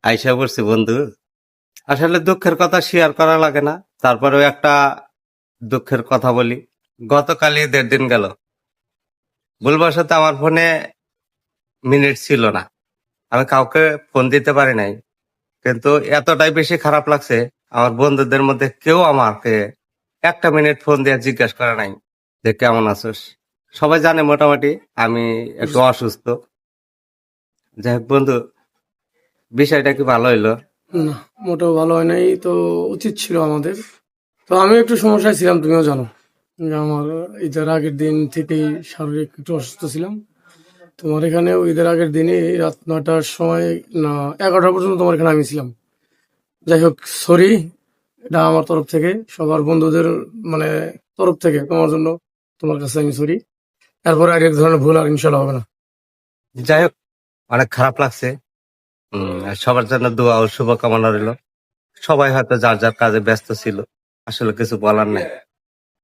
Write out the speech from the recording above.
আইসা পড়ছি বন্ধু। আসলে দুঃখের কথা শেয়ার করা লাগে না, তারপরেও একটা দুঃখের কথা বলি। গতকালই 1.5 দিন গেল, ভুলবশত আমার ফোনে মিনিট ছিল না, আমি কাউকে ফোন দিতে পারি নাই। কিন্তু এতটাই বেশি খারাপ লাগছে, আমার বন্ধুদের মধ্যে কেউ আমাকে একটা মিনিট ফোন দিয়ে জিজ্ঞাসা করে নাই যে কেমন আছোস। সবাই জানে মোটামুটি আমি একটু অসুস্থ। যাই হোক বন্ধু, বিষয়টা কি ভালো হইলো? না, মোটেও ভালো হয় নাই। তো উচিত ছিল আমাদের। তো আমি একটু সমস্যায় ছিলাম, তুমিও জানো যে আমার ঈদের আগের দিন থেকেই শারীরিক একটু অসুস্থ ছিলাম। তোমার এখানেও ঈদের আগের দিনে রাত 9টার সময়, না 11টা পর্যন্ত তোমার এখানে আমি ছিলাম। যাই হোক, সরি, এটা আমার তরফ থেকে, সবার বন্ধুদের মানে তরফ থেকে তোমার জন্য, তোমার কাছে আমি সরি। এরপরে আর এক ধরনের ভুল আর ইনশাল্লাহ হবে না। যাই হোক, অনেক খারাপ লাগছে। আর সবার জন্য দোয়া ও শুভকামনা রইল। সবাই হয়তো যার যার কাজে ব্যস্ত ছিল, আসলে কিছু বলার নেই।